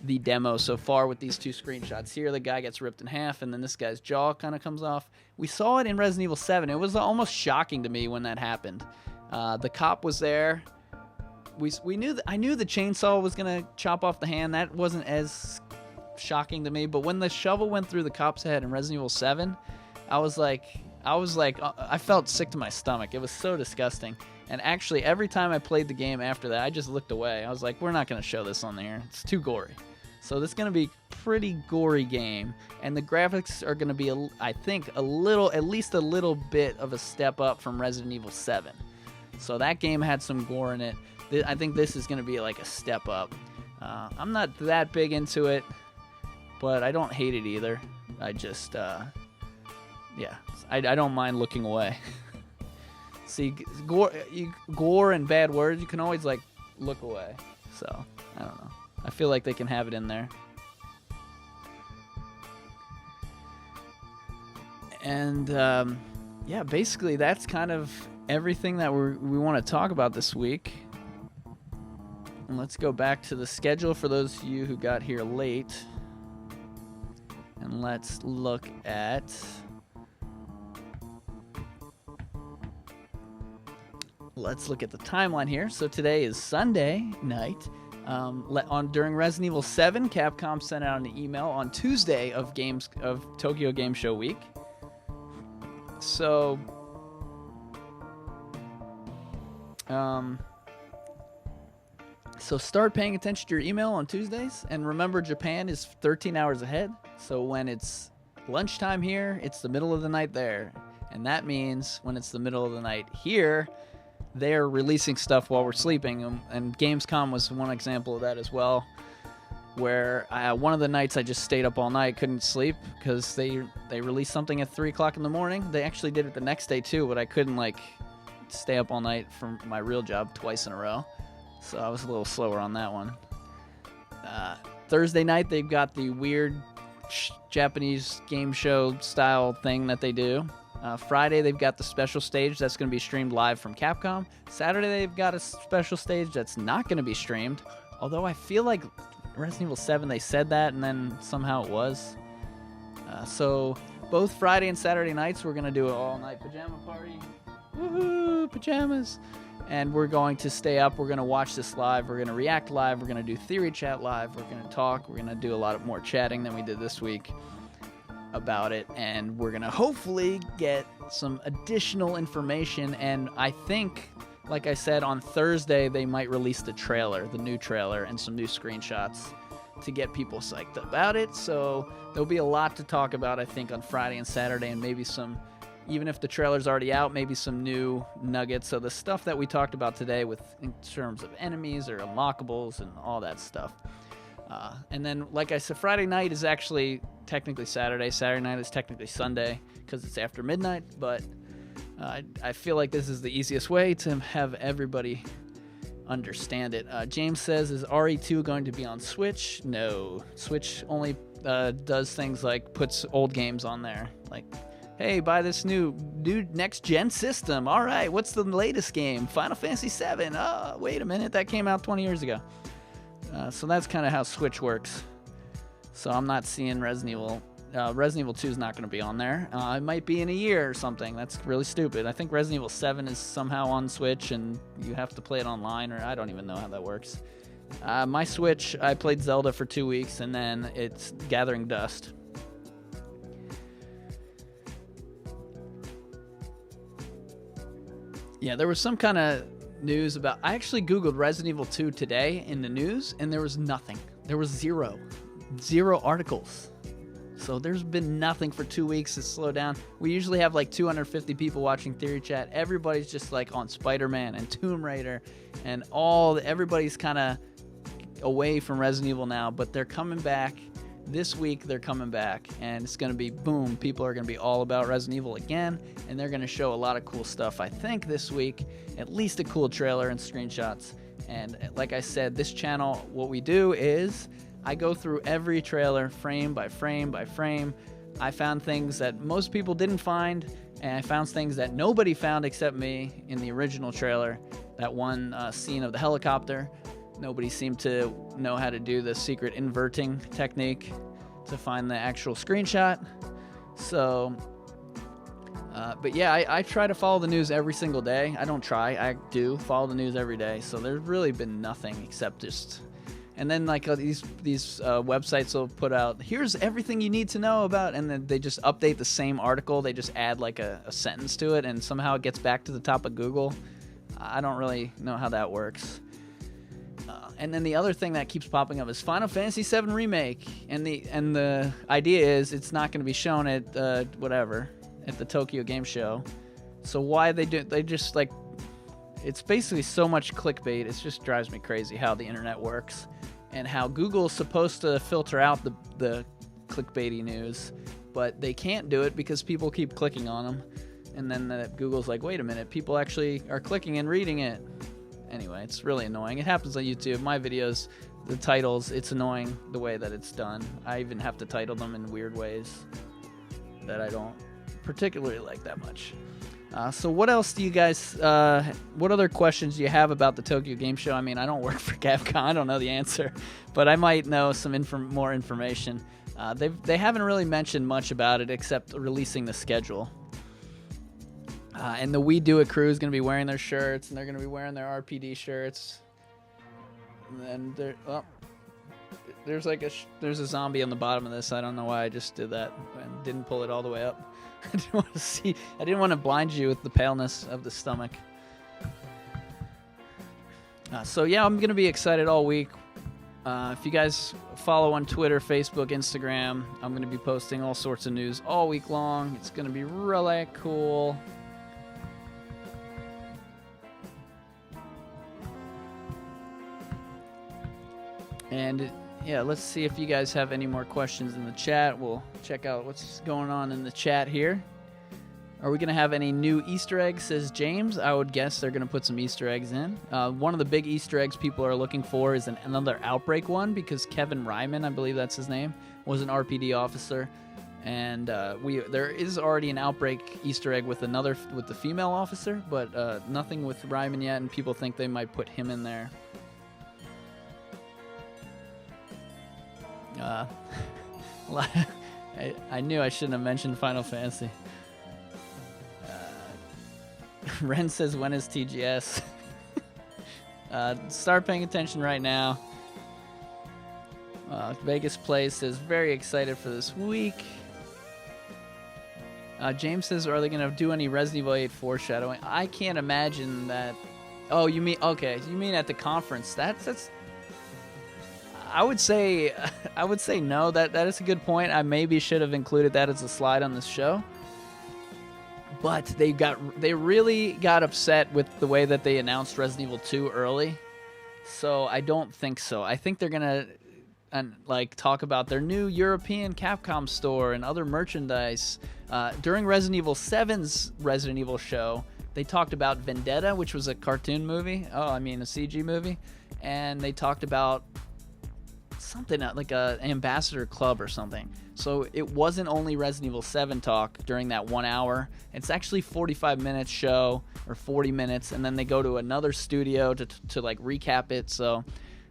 the demo so far with these two screenshots. Here, the guy gets ripped in half, and then this guy's jaw kind of comes off. We saw it in Resident Evil 7. It was almost shocking to me when that happened. The cop was there. I knew the chainsaw was gonna chop off the hand. That wasn't as shocking to me. But when the shovel went through the cop's head in Resident Evil 7, I felt sick to my stomach. It was so disgusting. And actually, every time I played the game after that, I just looked away. I was like, we're not going to show this on there. It's too gory. So this is going to be a pretty gory game. And the graphics are going to be, I think, at least a little bit of a step up from Resident Evil 7. So that game had some gore in it. I think this is going to be like a step up. I'm not that big into it, but I don't hate it either. I just, I don't mind looking away. See, gore and bad words, you can always, like, look away. So, I don't know. I feel like they can have it in there. And yeah, basically that's kind of everything that we want to talk about this week. And let's go back to the schedule for those of you who got here late. And let's look at the timeline here. So today is Sunday night. During Resident Evil 7, Capcom sent out an email on Tuesday of Tokyo Game Show Week. So, start paying attention to your email on Tuesdays, and remember Japan is 13 hours ahead. So when it's lunchtime here, it's the middle of the night there, and that means when it's the middle of the night here, they're releasing stuff while we're sleeping, and Gamescom was one example of that as well, where one of the nights I just stayed up all night, couldn't sleep, because they released something at 3 o'clock in the morning. They actually did it the next day too, but I couldn't stay up all night from my real job twice in a row, so I was a little slower on that one. Thursday night, they've got the weird Japanese game show style thing that they do. Friday, they've got the special stage that's going to be streamed live from Capcom. Saturday, they've got a special stage that's not going to be streamed. Although I feel like Resident Evil 7, they said that, and then somehow it was. So both Friday and Saturday nights, we're going to do an all-night pajama party. Woohoo, pajamas! And we're going to stay up. We're going to watch this live. We're going to react live. We're going to do theory chat live. We're going to talk. We're going to do a lot more chatting than we did this week about it, and we're gonna hopefully get some additional information. And I think, like I said, on Thursday they might release the new trailer and some new screenshots to get people psyched about it. So there'll be a lot to talk about, I think, on Friday and Saturday, and maybe some, even if the trailer's already out, maybe some new nuggets. So the stuff that we talked about today in terms of enemies or unlockables and all that stuff. And then, like I said, Friday night is actually technically Saturday. Saturday night is technically Sunday because it's after midnight. But I feel like this is the easiest way to have everybody understand it. James says, is RE2 going to be on Switch? No. Switch only does things like puts old games on there. Like, hey, buy this new next-gen system. All right, what's the latest game? Final Fantasy VII. Oh, wait a minute, that came out 20 years ago. So that's kind of how Switch works. So I'm not seeing Resident Evil. Resident Evil 2 is not going to be on there. It might be in a year or something. That's really stupid. I think Resident Evil 7 is somehow on Switch, and you have to play it online, or I don't even know how that works. My Switch, I played Zelda for 2 weeks, and then it's gathering dust. Yeah, there was some kind of news about... I actually Googled Resident Evil 2 today in the news, and there was nothing. There was zero articles. So there's been nothing for 2 weeks to slow down. We usually have like 250 people watching Theory Chat. Everybody's just like on Spider-Man and Tomb Raider, and everybody's kind of away from Resident Evil now, but they're coming back. This week they're coming back, and it's going to be boom. People are going to be all about Resident Evil again, and they're going to show a lot of cool stuff, I think, this week. At least a cool trailer and screenshots. And like I said, this channel, what we do is I go through every trailer frame by frame by frame. I found things that most people didn't find, and I found things that nobody found except me in the original trailer. That one scene of the helicopter. Nobody seemed to know how to do the secret inverting technique to find the actual screenshot. So, but yeah, I try to follow the news every single day. I don't try, I do follow the news every day. So there's really been nothing except just... And then like these websites will put out, here's everything you need to know about, and then they just update the same article. They just add like a sentence to it, and somehow it gets back to the top of Google. I don't really know how that works. And then the other thing that keeps popping up is Final Fantasy VII Remake, and the idea is it's not going to be shown at at the Tokyo Game Show. So why they just like, it's basically so much clickbait. It just drives me crazy how the internet works, and how Google's supposed to filter out the clickbaity news, but they can't do it because people keep clicking on them. And then Google's like, wait a minute, people actually are clicking and reading it. Anyway, it's really annoying. It happens on YouTube. My videos, the titles, it's annoying the way that it's done. I even have to title them in weird ways that I don't particularly like that much. So what else do you guys, what other questions do you have about the Tokyo Game Show? I mean, I don't work for Capcom. I don't know the answer, but I might know some more information. They haven't really mentioned much about it except releasing the schedule. And the We Do It crew is going to be wearing their shirts, and they're going to be wearing their RPD shirts. And then there's a zombie on the bottom of this. I don't know why I just did that and didn't pull it all the way up. I didn't want to blind you with the paleness of the stomach. So yeah, I'm going to be excited all week. If you guys follow on Twitter, Facebook, Instagram, I'm going to be posting all sorts of news all week long. It's going to be really cool. And yeah, let's see if you guys have any more questions in the chat. We'll check out what's going on in the chat here. Are we going to have any new Easter eggs, says James? I would guess they're going to put some Easter eggs in. One of the big Easter eggs people are looking for is another Outbreak one, because Kevin Ryman, I believe that's his name, was an RPD officer. And there is already an Outbreak Easter egg with the female officer, but nothing with Ryman yet, and people think they might put him in there. I knew I shouldn't have mentioned Final Fantasy. Ren says, when is TGS? Start paying attention right now. Vegas Play says, very excited for this week. James says, are they going to do any Resident Evil 8 foreshadowing? I can't imagine that. Oh, you mean at the conference. That's I would say no. That is a good point. I maybe should have included that as a slide on this show. But they really got upset with the way that they announced Resident Evil 2 early. So I don't think so. I think they're gonna talk about their new European Capcom store and other merchandise. During Resident Evil 7's Resident Evil show, they talked about Vendetta, which was a cartoon movie. A CG movie, and they talked about something like an ambassador club or something. So it wasn't only Resident Evil 7 talk during that 1 hour. It's actually 45 minutes show, or 40 minutes, and then they go to another studio to recap it. So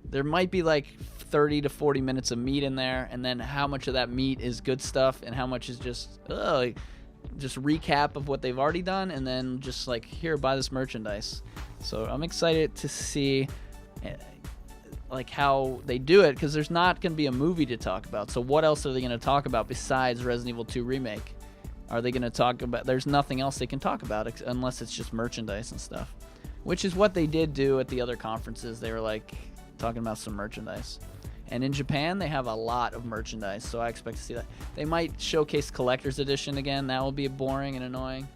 there might be 30 to 40 minutes of meat in there, and then how much of that meat is good stuff and how much is just recap of what they've already done, and then just here, buy this merchandise. So I'm excited to see how they do it, because there's not going to be a movie to talk about. So what else are they going to talk about besides Resident Evil 2 Remake? Are they going to talk about... There's nothing else they can talk about unless it's just merchandise and stuff, which is what they did do at the other conferences. They were talking about some merchandise. And in Japan, they have a lot of merchandise, so I expect to see that. They might showcase Collector's Edition again. That will be boring and annoying.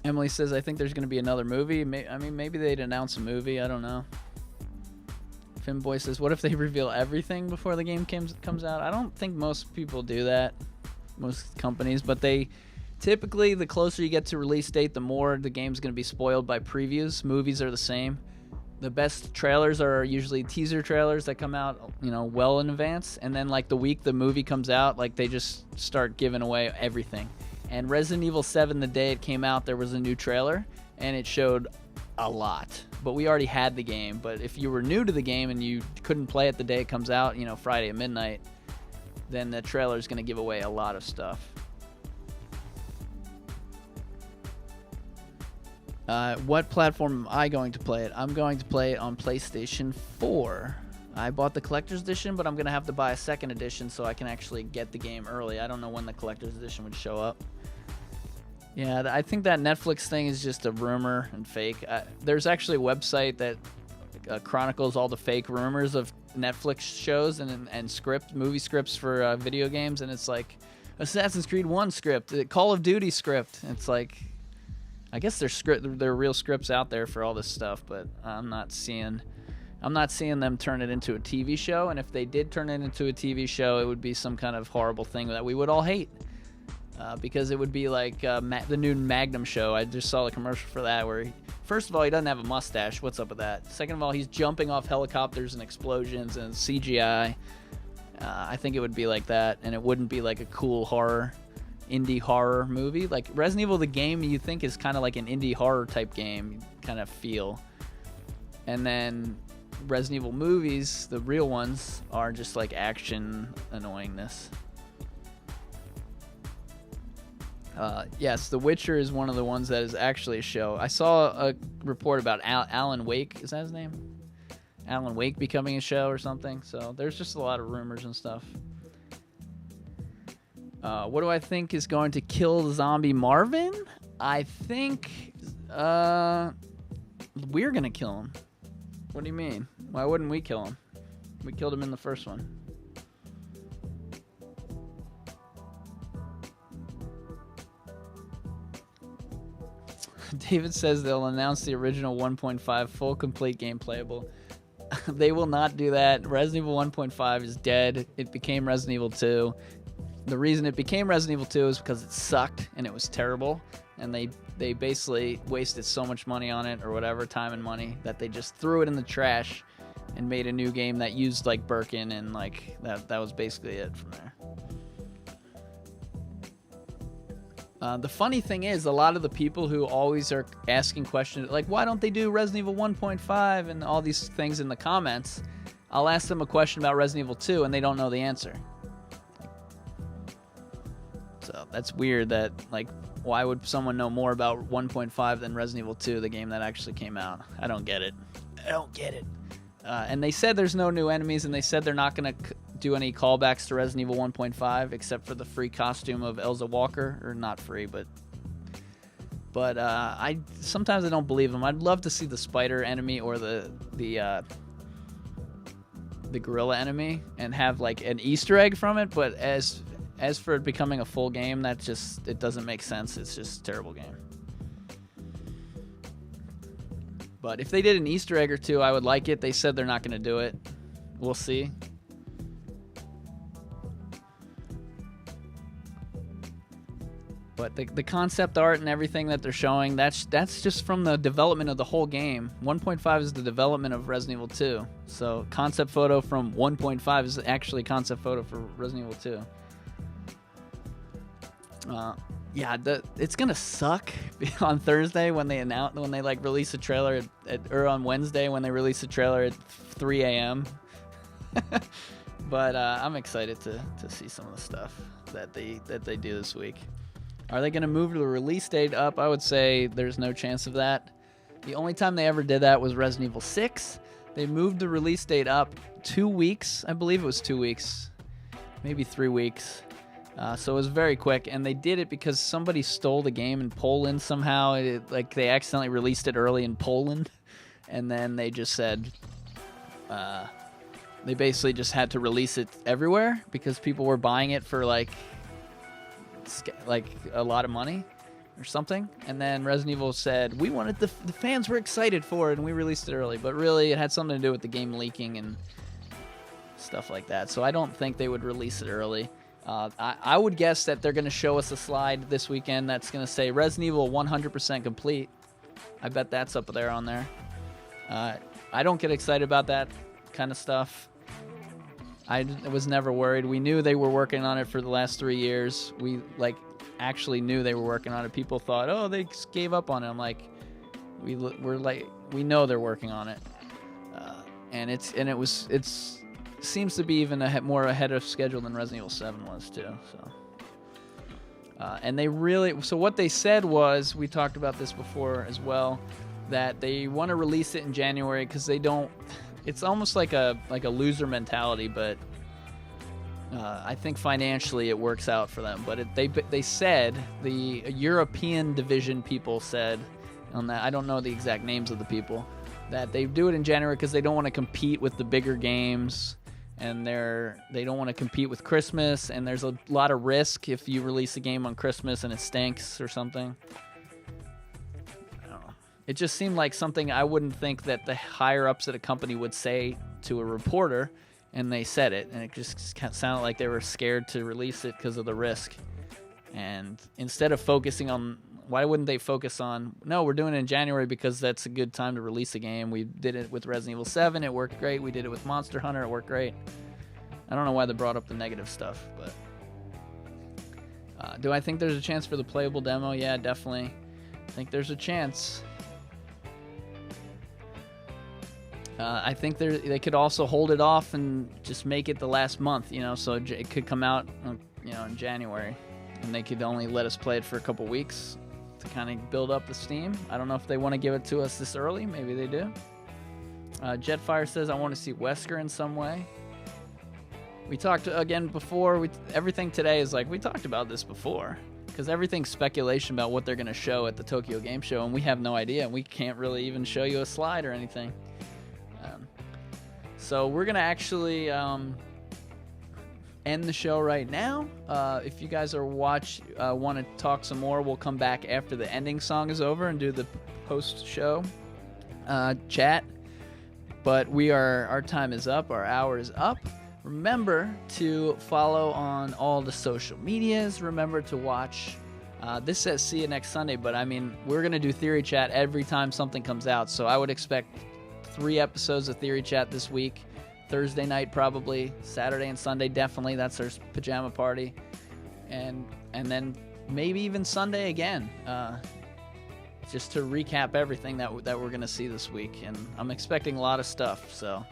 Emily says, I think there's going to be another movie. Maybe they'd announce a movie. I don't know. Finboy says, what if they reveal everything before the game comes out? I don't think most people do that, most companies, but they typically, the closer you get to release date, the more the game's going to be spoiled by previews. Movies are the same. The best trailers are usually teaser trailers that come out, well in advance. And then the week the movie comes out, they just start giving away everything. And Resident Evil 7, the day it came out, there was a new trailer, and it showed a lot. But we already had the game. But if you were new to the game and you couldn't play it the day it comes out, Friday at midnight, then the trailer is going to give away a lot of stuff. What platform am I going to play it? I'm going to play it on PlayStation 4. I bought the Collector's Edition, but I'm going to have to buy a second edition so I can actually get the game early. I don't know when the Collector's Edition would show up. Yeah, I think that Netflix thing is just a rumor and fake. There's actually a website that chronicles all the fake rumors of Netflix shows and movie scripts for video games, and it's Assassin's Creed 1 script, Call of Duty script. It's I guess there are real scripts out there for all this stuff, but I'm not seeing them turn it into a TV show. And if they did turn it into a TV show, it would be some kind of horrible thing that we would all hate. because it would be like the new Magnum show. I just saw the commercial for that where first of all, he doesn't have a mustache. What's up with that? Second of all, he's jumping off helicopters and explosions and CGI. I think it would be like that, and it wouldn't be like a cool indie horror movie. Like Resident Evil, the game, you think is kind of like an indie horror type game, kind of feel. And then Resident Evil movies, the real ones, are just like action annoyingness. Yes, The Witcher is one of the ones that is actually a show. I saw a report about Alan Wake. Is that his name? Alan Wake becoming a show or something. So there's just a lot of rumors and stuff. What do I think is going to kill Zombie Marvin? I think we're going to kill him. What do you mean? Why wouldn't we kill him? We killed him in the first one. David says they'll announce the original 1.5 full complete game playable. They will not do that. Resident Evil 1.5 is dead. It became Resident Evil 2. The reason it became Resident Evil 2 is because it sucked and it was terrible. And they basically wasted so much money on it or whatever, time and money, that they just threw it in the trash and made a new game that used like Birkin, and like that was basically it from there. The funny thing is, a lot of the people who always are asking questions, like, why don't they do Resident Evil 1.5 and all these things in the comments, I'll ask them a question about Resident Evil 2 and they don't know the answer. So that's weird that, like, why would someone know more about 1.5 than Resident Evil 2, the game that actually came out? I don't get it. I don't get it. And they said there's no new enemies, and they said they're not going to do any callbacks to Resident Evil 1.5 except for the free costume of Elza Walker, or not free, but I sometimes I don't believe them. I'd love to see the spider enemy or the gorilla enemy and have like an Easter egg from it, but as for it becoming a full game, that just, it doesn't make sense. It's just a terrible game. But if they did an Easter egg or two, I would like it. They said they're not going to do it. We'll see. But the concept art and everything that they're showing, that's just from the development of the whole game. 1.5 is the development of Resident Evil 2. So concept photo from 1.5 is actually concept photo for Resident Evil 2. Yeah, it's gonna suck on Thursday when they like release a trailer or on Wednesday when they release a trailer at 3 a.m. But I'm excited to see some of the stuff that they do this week. Are they gonna move the release date up? I would say there's no chance of that. The only time they ever did that was Resident Evil 6. They moved the release date up 2 weeks. I believe it was 2 weeks, maybe 3 weeks. So it was very quick, and they did it because somebody stole the game in Poland somehow. Like they accidentally released it early in Poland, and then they just said they basically just had to release it everywhere because people were buying it for like a lot of money or something. And then Resident Evil said, we wanted the fans were excited for it, and we released it early. But really, it had something to do with the game leaking and stuff like that. So I don't think they would release it early. I would guess that they're going to show us a slide this weekend that's going to say Resident Evil 100% complete. I bet that's up there on there. I don't get excited about that kind of stuff. I was never worried. We knew they were working on it for the last 3 years. We actually knew they were working on it. People thought, oh, they gave up on it. I'm like, we know they're working on it, and it seems to be even more ahead of schedule than Resident Evil 7 was too. So, and so what they said was, we talked about this before as well, that they want to release it in January because they don't. It's almost like a loser mentality, but I think financially it works out for them. But they said, the European division people said on that, I don't know the exact names of the people, that they do it in January because they don't want to compete with the bigger games, and they don't want to compete with Christmas, and there's a lot of risk if you release a game on Christmas and it stinks or something. It just seemed like something I wouldn't think that the higher-ups at a company would say to a reporter, and they said it, and it just sounded like they were scared to release it because of the risk. And instead of focusing on, why wouldn't they focus on, no, we're doing it in January because that's a good time to release a game. We did it with Resident Evil 7. It worked great. We did it with Monster Hunter. It worked great. I don't know why they brought up the negative stuff, but do I think there's a chance for the playable demo? Yeah, definitely. I think there's a chance. I think they could also hold it off and just make it the last month, you know, so it could come out, you know, in January, and they could only let us play it for a couple weeks to kind of build up the steam. I don't know if they want to give it to us this early. Maybe they do. Jetfire says, I want to see Wesker in some way. We talked again before. Everything today is like, we talked about this before, because everything's speculation about what they're going to show at the Tokyo Game Show, and we have no idea. We can't really even show you a slide or anything. So we're going to actually end the show right now. If you guys are want to talk some more, we'll come back after the ending song is over and do the post-show chat. But our time is up. Our hour is up. Remember to follow on all the social medias. Remember to watch. This says see you next Sunday, but I mean, we're going to do Theory Chat every time something comes out. So I would expect 3 episodes of Theory Chat this week. Thursday night probably, Saturday and Sunday definitely. That's our pajama party, and then maybe even Sunday again, just to recap everything that we're gonna see this week. And I'm expecting a lot of stuff. So,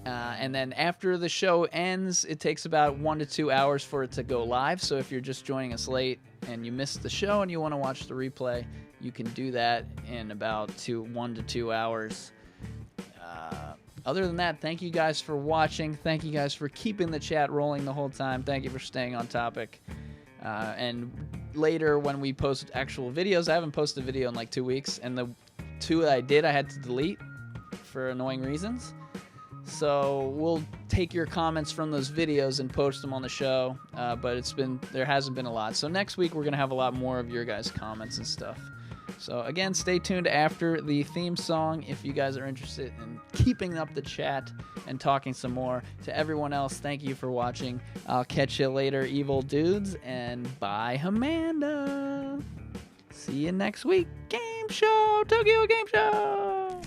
and then after the show ends, it takes about 1 to 2 hours for it to go live. So if you're just joining us late and you missed the show and you want to watch the replay, you can do that in about 1 to 2 hours. Other than that, thank you guys for watching. Thank you guys for keeping the chat rolling the whole time. Thank you for staying on topic. And later when we post actual videos, I haven't posted a video in like 2 weeks, and the 2 that I did, I had to delete for annoying reasons. So we'll take your comments from those videos and post them on the show, but there hasn't been a lot. So next week we're gonna have a lot more of your guys' comments and stuff. So again, stay tuned after the theme song if you guys are interested in keeping up the chat and talking some more. To everyone else, thank you for watching. I'll catch you later, evil dudes, and bye, Amanda. See you next week. Game show, Tokyo Game Show.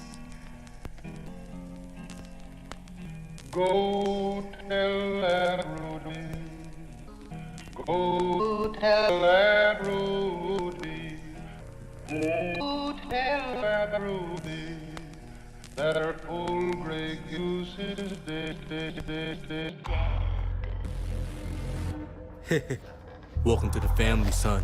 Go tell that Rudy. Go tell that Rudy. Go tell that Rudy that our old gray goose is dead. Welcome to the family, son.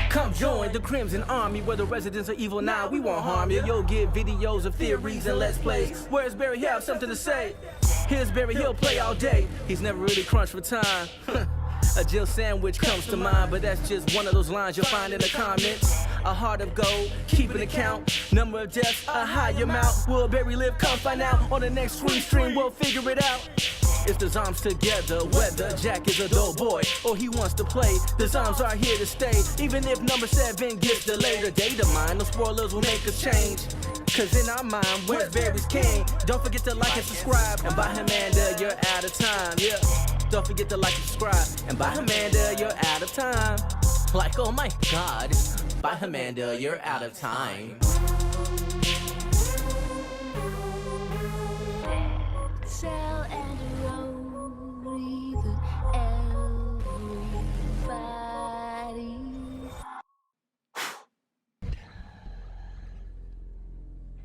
Come join the Crimson Army, where the residents are evil now. We won't harm you. You'll get videos of theories and let's plays. Where's Barry? Have something to say. Here's Barry, he'll play all day. He's never really crunched for time. A Jill sandwich comes to mind, but that's just one of those lines you'll find in the comments. A heart of gold, keeping account. Number of deaths, a high amount. Will Barry live? Come find out. On the next stream, we'll figure it out. If the Zombs together, whether Jack is a dull boy or he wants to play, the Zombs are here to stay. Even if number 7 gets delayed or data mine, no spoilers will make us change. Cause in our mind, where's Barry's king? Don't forget to like and subscribe. And by Amanda, you're out of time. Yeah. Don't forget to like and subscribe. And by Amanda, you're out of time. Like, oh my god. By Amanda, you're out of time. So